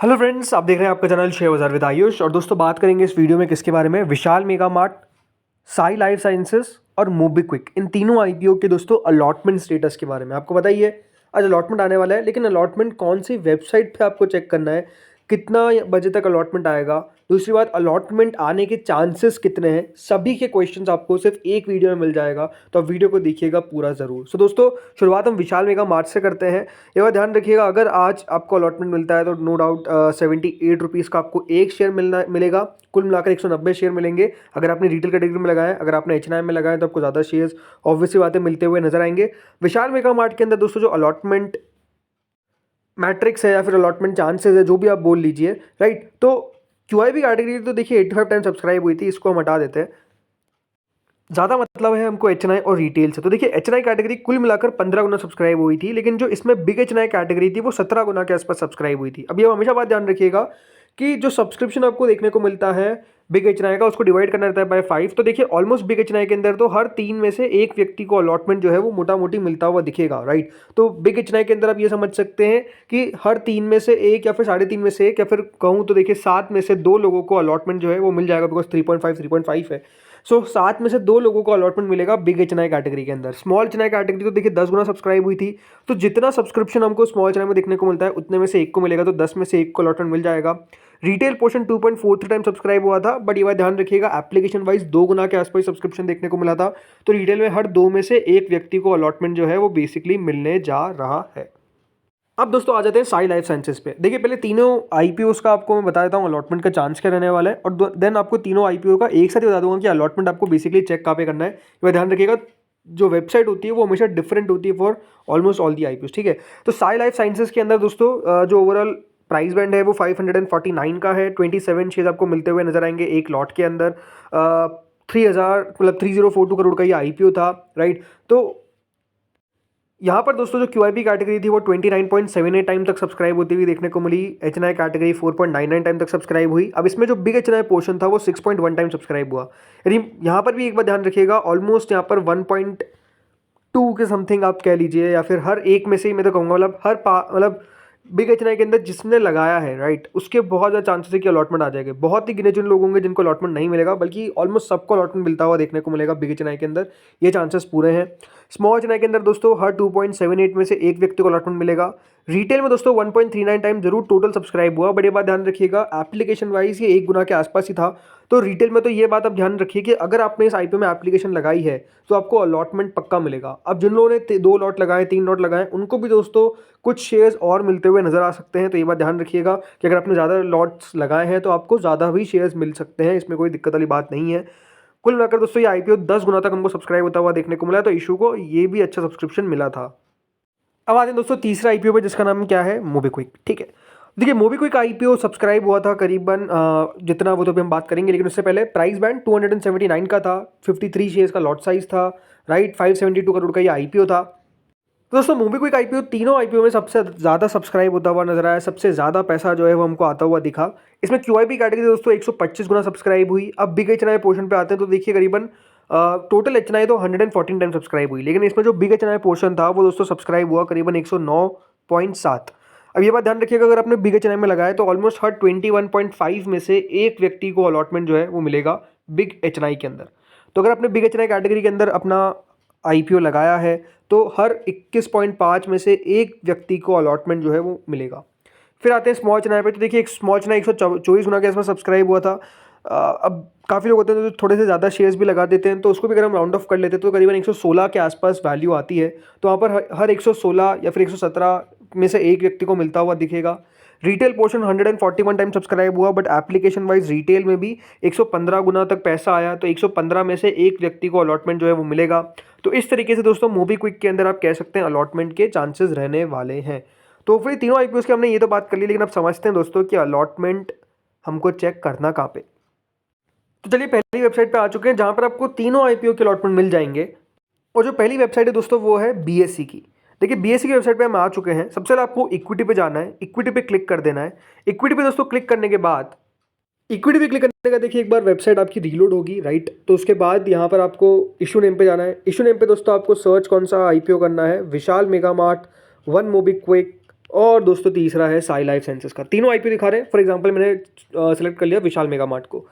Hello friends, आप देख रहे हैं आपका चैनल शेयर बाजार विद आयुष। और दोस्तों बात करेंगे इस वीडियो में किसके बारे में, Vishal mega mart, Sai life sciences और मोबीक्विक, इन तीनों आईपीओ के दोस्तों अलॉटमेंट स्टेटस के बारे में। आपको बताइए आज अलॉटमेंट आने वाला है, लेकिन अलॉटमेंट कौन सी वेबसाइट पे आपको चेक करना है, कितना बजे तक अलॉटमेंट आएगा, दूसरी बात अलॉटमेंट आने के चांसेस कितने हैं, सभी के क्वेश्चंस आपको सिर्फ एक वीडियो में मिल जाएगा। तो आप वीडियो को देखिएगा पूरा ज़रूर। सो दोस्तों शुरुआत हम विशाल मेगा मार्ट से करते हैं। ये बात ध्यान रखिएगा, अगर आज आपको अलॉटमेंट मिलता है तो नो डाउट 78 रुपीज़ का आपको एक शेयर मिलेगा। कुल मिलाकर 190 शेयर मिलेंगे अगर आपने रिटेल कैटेगरी में लगाया है। अगर आपने एच&आई में लगाया है तो आपको ज़्यादा शेयर्स ऑब्वियसली बातें मिलते हुए नजर आएंगे। विशाल मेगा मार्ट के अंदर दोस्तों जो अलॉटमेंट मैट्रिक्स है या फिर अलॉटमेंट चांसेस है, जो भी आप बोल लीजिए, राइट। तो क्यूआईबी कैटेगरी तो देखिए 85 टाइम सब्सक्राइब हुई थी, इसको हम हटा देते हैं। ज़्यादा मतलब है हमको एच&आई और रिटेल से। तो देखिए एच&आई कैटेगरी कुल मिलाकर 15 गुना सब्सक्राइब हुई थी, लेकिन जो इसमें बिग एच&आई कैटेगरी थी वो 17 गुना के आसपास सब्सक्राइब हुई थी। अभी आप हमेशा बात ध्यान रखिएगा कि जो सब्सक्रिप्शन आपको देखने को मिलता है बिग एच&आई का, उसको डिवाइड करना रहता है बाय 5। तो देखिए ऑलमोस्ट बिग एच&आई के अंदर तो हर 3 में से एक व्यक्ति को अलॉटमेंट जो है वो मोटा मोटी मिलता हुआ दिखेगा, राइट। तो बिग एच&आई के अंदर आप ये समझ सकते हैं कि हर 3 में से एक या फिर 3.5 में से एक, या फिर कहूँ तो देखिए 7 में से 2 लोगों को अलॉटमेंट जो है वो मिल जाएगा, बिकॉज 3.5 है। सो 7 में से 2 लोगों को अलॉटमेंट मिलेगा बिग एच&आई कैटेगरी के अंदर। स्मॉल एच&आई कैटेगरी तो देखिए 10 गुना सब्सक्राइब हुई थी। तो जितना सब्सक्रिप्शन हमको स्मॉल एच&आई में देखने को मिलता है उतने में से एक को मिलेगा, तो 10 में से एक को अलॉटमेंट मिल जाएगा। रिटेल पोर्शन 2.43 टाइम सब्सक्राइब हुआ था, बट ये बात ध्यान रखिएगा एप्लीकेशन वाइज 2 गुना के आसपास सब्सक्रिप्शन देखने को मिला था। तो रिटेल में हर 2 में से एक व्यक्ति को अलॉटमेंट जो है वो बेसिकली मिलने जा रहा है। अब दोस्तों आ जाते हैं साई लाइफ साइंसेज पे। देखिए पहले तीनों आईपीओस का आपको मैं बता देता हूँ अलॉटमेंट का चांस क्या रहने वाला है, और देन आपको तीनों आईपीओ का एक साथ ही बता दूंगा कि अलॉटमेंट आपको बेसिकली चेक कहाँ पे करना है। ये ध्यान रखिएगा, जो वेबसाइट होती है वो हमेशा डिफरेंट होती है for almost all the IPOs, ठीक है। तो साई लाइफ साइंसेज के अंदर दोस्तों जो ओवरऑल प्राइस बैंड है वो 549 का है। 27 शेयर आपको मिलते हुए नजर आएंगे एक लॉट के अंदर। 3042 करोड़ का ये आईपीओ था, राइट। तो यहाँ पर दोस्तों जो क्यूआईपी कैटेगरी थी वो 29.78 टाइम तक सब्सक्राइब होती हुई देखने को मिली। एच&आई कैटेगरी 4.99 टाइम तक सब्सक्राइब हुई। अब इसमें जो बिग एच&आई पोर्शन था वो 6.1 टाइम सब्सक्राइब हुआ। यानी यहाँ पर भी एक बार ध्यान रखिएगा, ऑलमोस्ट यहाँ पर 1.2 के समथिंग आप कह लीजिए, या फिर हर एक में से ही मैं तो कहूँगा मतलब बिग एच&आई के अंदर जिसने लगाया है, राइट, उसके बहुत ज़्यादा चांसेस है कि अलॉटमेंट आ जाएंगे। बहुत ही गिने चुने लोग होंगे जिनको अलॉटमेंट नहीं मिलेगा, बल्कि ऑलमोस्ट सबको अलॉटमेंट मिलता हुआ देखने को मिलेगा बिग एच&आई के अंदर। ये चांसेस पूरे हैं। स्मॉल एच&आई के अंदर दोस्तों हर 2.78 में से एक व्यक्ति को अलॉटमेंट मिलेगा। रिटेल में दोस्तों 1.39 टाइम जरूर टोटल सब्सक्राइब हुआ, बट ये बात ध्यान रखिएगा एप्लीकेशन वाइज ये 1 गुना के आसपास ही था। तो रिटेल में तो ये बात आप ध्यान रखिए कि अगर आपने इस आईपीओ में एप्लीकेशन लगाई है तो आपको अलॉटमेंट पक्का मिलेगा। अब जिन लोगों ने 2 लॉट लगाए, 3 लॉट लगाए, उनको भी दोस्तों कुछ शेयर्स और मिलते हुए नजर आ सकते हैं। तो ये बात ध्यान रखिएगा कि अगर आपने ज़्यादा लॉट्स लगाए हैं तो आपको ज़्यादा भी शेयर्स मिल सकते हैं, इसमें कोई दिक्कत वाली बात नहीं है। कुल मिलाकर दोस्तों ये आईपीओ 10 गुना तक हमको सब्सक्राइब होता हुआ देखने को मिला, तो इशू को ये भी अच्छा सब्सक्रिप्शन मिला था। अब आते हैं दोस्तों तीसरा आईपीओ पे, जिसका नाम क्या है, मोबीक्विक, ठीक है। देखिए मोबीक्विक आईपीओ सब्सक्राइब हुआ था करीबन जितना वो तो भी हम बात करेंगे, लेकिन उससे पहले प्राइस बैंड 279 का था। 53 शेयर्स का लॉट साइज था, राइट। 572 करोड़ का ये आईपीओ था। तो दोस्तों मोबीक्विक आईपीओ तीनों आईपीओ में सबसे ज़्यादा सब्सक्राइब होता हुआ नजर आया, सबसे ज़्यादा पैसा जो है वो हमको आता हुआ दिखा। इसमें क्यूआईपी कैटेगरी दोस्तों 125 गुना सब्सक्राइब हुई। अब बिग एच&आई पोर्शन पे आते हैं तो देखिए करीबन टोटल एच&आई तो 114 टाइम सब्सक्राइब हुई, लेकिन इसमें जो बिग एच&आई पोर्शन था वो दोस्तों सब्सक्राइब हुआ करीबन 109.7। अब ये बात ध्यान रखिएगा, अगर आपने बिग एच&आई में लगाया तो ऑलमोस्ट हर 21.5 में से एक व्यक्ति को अलॉटमेंट जो है वो मिलेगा बिग एच&आई के अंदर। तो अगर आपने बिग एच&आई कैटेगरी के अंदर अपना आईपीओ लगाया है तो हर 21.5 में से एक व्यक्ति को अलॉटमेंट जो है वो मिलेगा। फिर आते हैं स्मॉल एच&आई पे। तो देखिए एक स्मॉल एच&आई 124 गुना के आसपास सब्सक्राइब हुआ था। अब काफ़ी लोग होते हैं जो थोड़े से ज़्यादा शेयर्स भी लगा देते हैं, तो उसको भी अगर हम राउंड ऑफ कर लेते हैं तो करीबन 116 के आसपास वैल्यू आती है। तो वहाँ पर हर 116 या फिर 117 में से एक व्यक्ति को मिलता हुआ दिखेगा। रिटेल पोर्शन 141 टाइम सब्सक्राइब हुआ, बट एप्लीकेशन वाइज रिटेल में भी 115 गुना तक पैसा आया। तो 115 में से एक व्यक्ति को अलॉटमेंट जो है वो मिलेगा। तो इस तरीके से दोस्तों मोबीक्विक के अंदर आप कह सकते हैं अलॉटमेंट के चांसेस रहने वाले हैं। तो फिर तीनों आईपीओस की हमने ये तो बात कर ली, लेकिन अब समझते हैं दोस्तों कि अलॉटमेंट हमको चेक करना कहाँ पे। तो चलिए पहली वेबसाइट पे आ चुके हैं जहाँ पर आपको तीनों आईपीओ के अलॉटमेंट मिल जाएंगे। और जो पहली वेबसाइट है दोस्तों वो है बीएसई की। देखिए बीएसई की वेबसाइट पे हम आ चुके हैं। सबसे पहले आपको इक्विटी पे जाना है, इक्विटी पे क्लिक कर देना है। इक्विटी पे दोस्तों क्लिक करने के बाद इक्विटी पे क्लिक करने का देखिए एक बार वेबसाइट आपकी रीलोड होगी, राइट। तो उसके बाद यहाँ पर आपको इशू नेम पे जाना है। इशू नेम पे दोस्तों आपको सर्च कौन सा आईपीओ करना है, विशाल मेगा मार्ट, वन मोबीक्विक, और दोस्तों तीसरा है साई लाइफ साइंसेज का। तीनों आईपीओ दिखा रहे हैं। फॉर एग्जांपल मैंने सेलेक्ट कर लिया विशाल मेगा मार्ट को।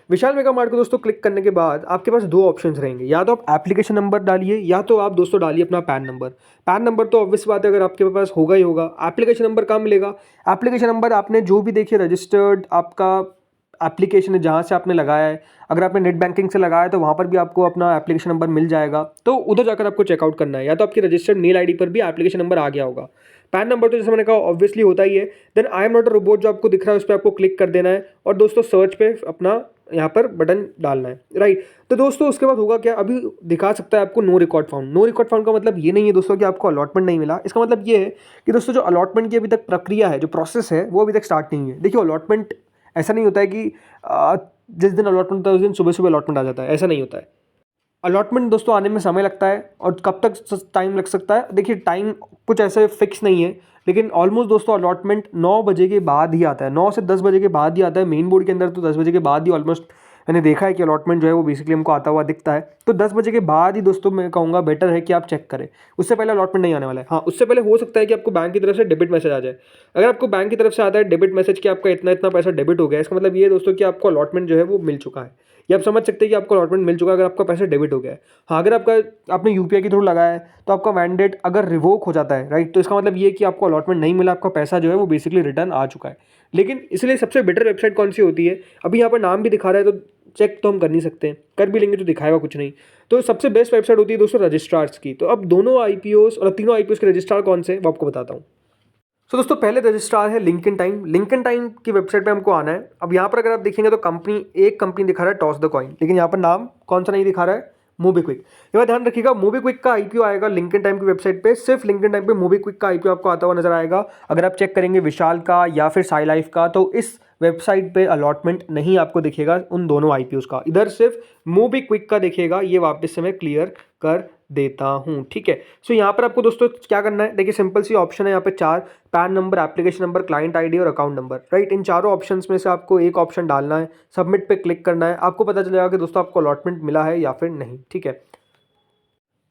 विशाल मेगा मार्ट को दोस्तों क्लिक करने के बाद आपके पास दो ऑप्शंस रहेंगे, या तो आप एप्लीकेशन नंबर डालिए या तो आप दोस्तों डालिए अपना पैन नंबर। पैन नंबर तो ऑब्वियस बात है अगर आपके पास होगा ही होगा। एप्लीकेशन नंबर कहाँ मिलेगा? एप्लीकेशन नंबर आपने जो भी देखिए रजिस्टर्ड आपका एप्लीकेशन है जहाँ से आपने लगाया है, अगर आपने नेट बैंकिंग से लगाया है तो वहाँ पर भी आपको अपना एप्लीकेशन नंबर मिल जाएगा। तो उधर जाकर आपको चेकआउट करना है, या तो आपकी रजिस्टर्ड मेल आईडी पर भी एप्लीकेशन नंबर आ गया होगा। पैन नंबर तो जैसे मैंने कहा ऑब्वियसली होता ही है। Then I am not a robot जो आपको दिख रहा है उस पर आपको क्लिक कर देना है और दोस्तों सर्च पे अपना यहाँ पर बटन डालना है, राइट। तो दोस्तों उसके बाद होगा क्या, अभी दिखा सकता है आपको no record found. No record found का मतलब ये नहीं है दोस्तों कि आपको अलॉटमेंट नहीं मिला। इसका मतलब ये है कि दोस्तों जो अलॉटमेंट की अभी तक प्रक्रिया है, जो प्रोसेस है, वो अभी तक स्टार्ट नहीं है। देखिए अलॉटमेंट ऐसा नहीं होता है कि जिस दिन अलॉटमेंट होता है उस दिन सुबह सुबह अलॉटमेंट आ जाता है, ऐसा नहीं होता है। अलॉटमेंट दोस्तों आने में समय लगता है। और कब तक टाइम लग सकता है, देखिए टाइम कुछ ऐसे फिक्स नहीं है, लेकिन ऑलमोस्ट दोस्तों अलॉटमेंट 9 बजे के बाद ही आता है। 9 से 10 बजे के बाद ही आता है। मेन बोर्ड के अंदर तो 10 बजे के बाद ही ऑलमोस्ट मैंने देखा है कि अलॉटमेंट जो है वो बेसिकली हमको आता हुआ दिखता है। तो 10 बजे के बाद ही दोस्तों मैं कहूँगा बेटर है कि आप चेक करें। उससे पहले अलॉटमेंट नहीं आने वाला है। हाँ, उससे पहले हो सकता है कि आपको बैंक की तरफ से डेबिट मैसेज आ जाए। अगर आपको बैंक की तरफ से आता है डेबिट मैसेज कि आपका इतना इतना पैसा डेबिट हो गया, इसका मतलब ये है दोस्तों कि आपको अलॉटमेंट जो है वो मिल चुका है। ये आप समझ सकते हैं कि आपको अलॉटमेंट मिल चुका है अगर आपका पैसा डेबिट हो गया है। हाँ, अगर आपने यूपीआई के थ्रू लगाया है तो आपका मैंडेट अगर रिवोक हो जाता है, राइट, तो इसका मतलब ये कि आपको अलॉटमेंट नहीं मिला, आपका पैसा जो है वो बेसिकली रिटर्न आ चुका है। लेकिन इसलिए सबसे बेटर वेबसाइट कौन सी होती है, अभी यहाँ पर नाम भी दिखा रहा है तो चेक तो हम कर नहीं सकते, कर भी लेंगे तो दिखाएगा कुछ नहीं। तो सबसे बेस्ट वेबसाइट होती है दोस्तों रजिस्ट्रार्स की। तो अब दोनों आईपीओस और तीनों आईपीओस के रजिस्ट्रार कौन से वो आपको बताता हूँ। तो दोस्तों पहले रजिस्ट्रार है लिंकन टाइम। लिंकन टाइम की वेबसाइट पे हमको आना है। अब यहाँ पर अगर आप देखेंगे तो एक कंपनी दिखा रहा है टॉस द कॉइन, लेकिन यहाँ पर नाम कौन सा नहीं दिखा रहा है, मोबीक्विक। ये बात ध्यान रखिएगा, मोबीक्विक का आईपीओ आएगा लिंकन टाइम की वेबसाइट पे। सिर्फ लिंकन टाइम पे मोबीक्विक का आईपीओ आपको आता हुआ नजर आएगा। अगर आप चेक करेंगे विशाल का या फिर साई लाइफ का तो इस वेबसाइट पे अलॉटमेंट नहीं आपको दिखेगा उन दोनों आईपीओस का, इधर सिर्फ मोबीक्विक का दिखेगा। ये वापस से मैं क्लियर कर देता हूं, ठीक है। सो यहाँ पर आपको दोस्तों क्या करना है, देखिए सिंपल सी ऑप्शन है यहाँ पे 4, pan number, application number, client ID और अकाउंट नंबर, राइट। इन चारों ऑप्शंस में से आपको एक ऑप्शन डालना है, सबमिट पे क्लिक करना है। आपको पता चलेगा कि दोस्तों आपको अलॉटमेंट मिला है या फिर नहीं, ठीक है।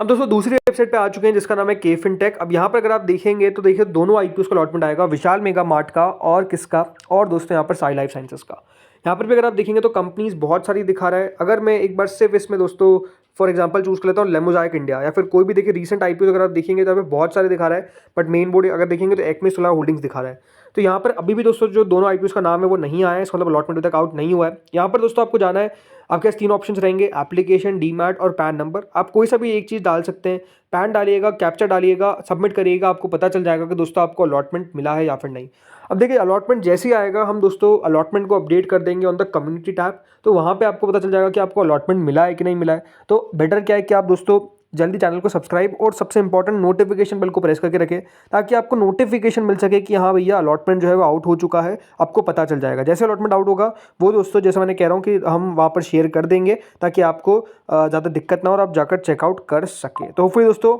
अब दोस्तों दूसरी वेबसाइट पे आ चुके हैं जिसका नाम है के फिनटेक। अब यहाँ पर अगर आप देखेंगे तो देखिए दोनों आईपीओस का अलॉटमेंट आएगा, विशाल मेगा मार्ट का और किसका, और दोस्तों यहाँ पर साई लाइफ साइंसेज का। यहाँ पर भी अगर आप देखेंगे तो कंपनीज बहुत सारी दिखा रहा है। अगर मैं एक बार सिर्फ इसमें दोस्तों फॉर एग्जांपल चूज कर लेता हूँ लेमोजाइक इंडिया, या फिर कोई भी देखिए रीसेंट आईपीओ अगर आप देखेंगे तो यहाँ पे बहुत सारे दिखा रहा है। बट मेन बोर्ड अगर देखेंगे तो एक्मे सोलर होल्डिंग्स दिखा रहा है। तो यहाँ पर अभी भी दोस्तों जो दोनों आईपीओस का नाम है वो नहीं आया है, इसका मतलब अलॉटमेंट अभी तक आउट नहीं हुआ है। यहाँ पर दोस्तों आपको जाना है, आपके पास 3 ऑप्शंस रहेंगे, एप्लीकेशन, डीमैट और पैन नंबर। आप कोई सा भी एक चीज़ डाल सकते हैं। पैन डालिएगा, कैप्चा डालिएगा, सबमिट करिएगा, आपको पता चल जाएगा कि दोस्तों आपको अलॉटमेंट मिला है या फिर नहीं। अब देखिए अलॉटमेंट जैसे ही आएगा हम दोस्तों अलॉटमेंट को अपडेट कर देंगे ऑन द कम्युनिटी टैब, तो वहाँ पे आपको पता चल जाएगा कि आपको अलॉटमेंट मिला है कि नहीं मिला है। तो बेटर क्या है कि आप दोस्तों जल्दी चैनल को सब्सक्राइब और सबसे इंपॉर्टेंट नोटिफिकेशन बेल को प्रेस करके रखें, ताकि आपको नोटिफिकेशन मिल सके कि हाँ भैया अलॉटमेंट जो है वो आउट हो चुका है। आपको पता चल जाएगा जैसे अलॉटमेंट आउट होगा वो दोस्तों, जैसे मैंने कह रहा हूँ कि हम वहाँ पर शेयर कर देंगे ताकि आपको ज़्यादा दिक्कत ना हो और आप जाकर चेकआउट कर सके। तो होपफुली दोस्तों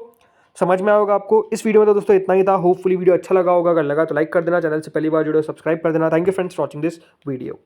समझ में आएगा आपको। इस वीडियो में तो दोस्तों इतना ही था। होपफुली वीडियो अच्छा लगा होगा, अगर लगा तो लाइक कर देना, चैनल से पहली बार जुड़े हो सब्सक्राइब कर देना। Thank you friends for watching this video.